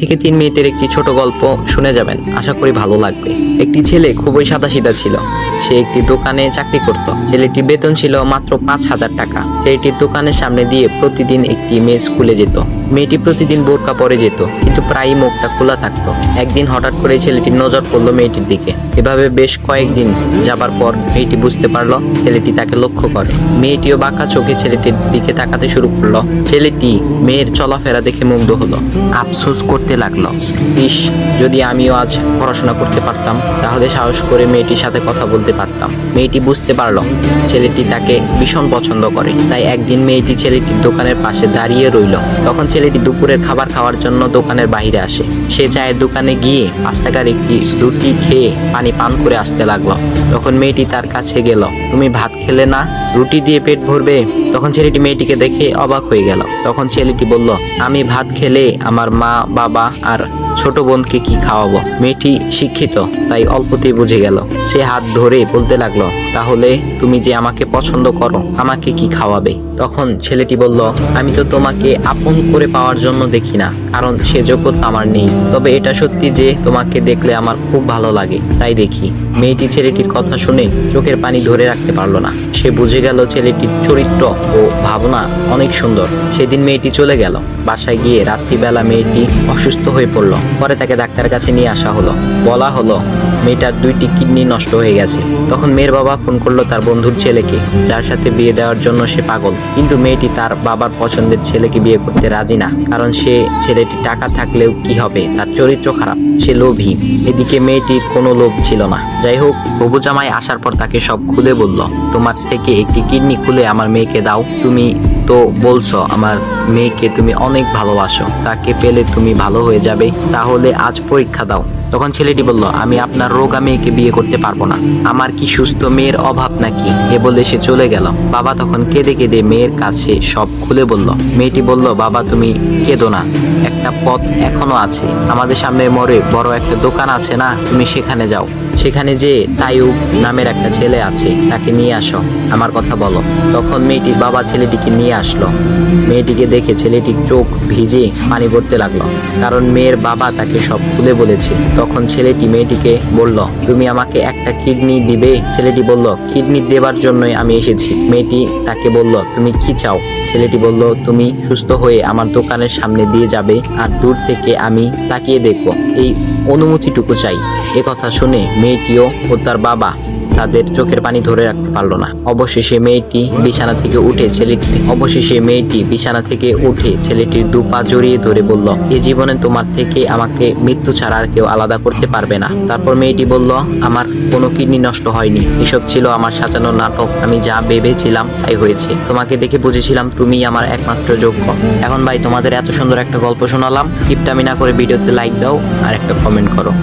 থেকে 3 মিনিটের একটি ছোট গল্প শুনে যাবেন, আশা করি ভালো লাগবে। একটি ছেলে খুবই সাদাসিধা ছিল। সে একটি দোকানে চাকরি করত। ছেলেটির বেতন ছিল মাত্র 5,000 টাকা। ছেলেটির দোকানের সামনে দিয়ে প্রতিদিন একটি মেয়ে স্কুলে যেত। মেয়েটি প্রতিদিন বোরকা পরে যেত, কিন্তু প্রায়ই মুখটা খোলা থাকতো। একদিন হঠাৎ করে ছেলেটির নজর পড়লো মেয়েটির দিকে। এভাবে বেশ কয়েকদিন যাবার পর মেয়েটি বুঝতে পারলো ছেলেটি তাকে লক্ষ্য করে। মেয়েটিও বাঁকা চোখে ছেলেটির দিকে তাকাতে শুরু করলো। ছেলেটি মেয়ের চলাফেরা দেখে মুগ্ধ হলো। আফসোস করতে লাগলো, ইস, যদি আমিও আজ পড়াশোনা করতে পারতাম, তাহলে সাহস করে মেয়েটির সাথে কথা বলতে পারতাম। মেয়েটি বুঝতে পারলো ছেলেটি তাকে ভীষণ পছন্দ করে। তাই একদিন মেয়েটি ছেলেটির দোকানের পাশে দাঁড়িয়ে রইল। তখন ছেলেটি দুপুরের খাবার খাওয়ার জন্য দোকানের বাইরে আসে। সে চায়ের দোকানে গিয়ে 5 টাকার একটি রুটি খেয়ে পানি পান করে আসতে লাগলো। তখন মেয়েটি তার কাছে গেল। তুমি ভাত খেলে না, রুটি দিয়ে পেট ভরবে? তখন ছেলেটি মেয়েটিকে দেখে অবাক হয়ে গেল। তখন ছেলেটি বলল, আমি ভাত খেলে আমার মা, বাবা আর ছোট বোনকে কি খাওয়াবো? মেয়েটি শিক্ষিত, তাই অল্পতেই বুঝে গেল। সে হাত ধরে বলতে লাগলো, তাহলে তুমি যে আমাকে পছন্দ করো, আমাকে কি খাওয়াবে? তখন ছেলেটি বলল, আমি তো তোমাকে আপন করে পাওয়ার জন্য দেখি না, কারণ সে যোগ্যতা আমার নেই। তবে এটা সত্যি যে তোমাকে দেখলে আমার খুব ভালো লাগে, তাই দেখি। মেয়েটি ছেলেটির কথা শুনে চোখের পানি ধরে রাখতে পারলো না। সে বুঝে গেল ছেলেটির চরিত্র ও ভাবনা অনেক সুন্দর। সেদিন মেয়েটি চলে গেল। বাসায় গিয়ে রাত্রিবেলা মেয়েটি অসুস্থ হয়ে পড়ল। পরে তাকে ডাক্তারের কাছে নিয়ে আসা হলো। বলা হলো মেয়েটার 2টি কিডনি নষ্ট হয়ে গেছে। তখন মেয়ের বাবা ফোন করলো তার বন্ধুর ছেলেকে, যার সাথে বিয়ে দেওয়ার জন্য সে পাগল। কিন্তু মেয়েটি তার বাবার পছন্দের ছেলেকে বিয়ে করতে রাজি না, কারণ সে ছেলেটি টাকা থাকলেও কি হবে, তার চরিত্র খারাপ, সে লোভী। এদিকে মেয়েটির কোনো লোভ ছিল না। যাই হোক, হবু জামাই আসার পর তাকে সব খুলে বলল, তোমার থেকে একটি কিডনি খুলে আমার মেয়েকে দাও। তুমি তো বলছো আমার মেয়েকে তুমি অনেক ভালোবাসো, তাকে পেলে তুমি ভালো হয়ে যাবে, তাহলে আজ পরীক্ষা দাও। তখন ছেলেটি বলল, আমি আপনার রোগা মেয়েকে বিয়ে করতে পারবো না, আমার কি সুস্থ মেয়ের অভাব নাকি? এ বলে সে চলে গেল। বাবা তখন কেঁদে কেঁদে মেয়ের কাছে সব খুলে বলল। মেয়েটি বলল, বাবা তুমি কেঁদো না, একটা পথ এখনো আছে। আমাদের সামনে মোড়ে বড় একটা দোকান আছে না, তুমি সেখানে যাও। সেখানে যে তাইয়ুব নামের একটা ছেলে আছে, তাকে নিয়ে আসো, আমার কথা বলো। তখন মেয়েটির বাবা ছেলেটিকে নিয়ে আসলো। মেয়েটিকে দেখে ছেলেটির চোখ ভিজে পানি পড়তে লাগলো, কারণ মেয়ের বাবা তাকে সব খুলে বলেছে। তখন ছেলেটি মেয়েটিকে বলল, তুমি আমাকে একটা কিডনি দিবে? ছেলেটি বলল, কিডনি দেবার জন্যই আমি এসেছি। মেয়েটি তাকে বলল, তুমি কি চাও? ছেলেটি বলল, তুমি সুস্থ হয়ে আমার দোকানের সামনে দিয়ে যাবে, আর দূর থেকে আমি তাকিয়ে দেখব, এই অনুমতিটুকু চাই। এ কথা শুনে মেয়েটিও ও তার বাবা তাদের চোখের পানি ধরে রাখতে পারলো না। অবশেষে মেয়েটি বিছানা থেকে উঠে ছেলেটির 2 পা জড়িয়ে ধরে বলল, এই জীবনে তোমার থেকে আমাকে মৃত্যু ছাড়া আর কেউ আলাদা করতে পারবে না। তারপর মেয়েটি বলল, আমার কোনো কিডনি নষ্ট হয়নি, এসব ছিল আমার সাজানো নাটক। আমি যা ভেবেছিলাম তাই হয়েছে। তোমাকে দেখে বুঝেছিলাম তুমি আমার একমাত্র যোগ্য। এখন ভাই, তোমাদের এত সুন্দর একটা গল্প শোনালাম, কিপটামি না করে ভিডিওতে লাইক দাও আর একটা কমেন্ট করো।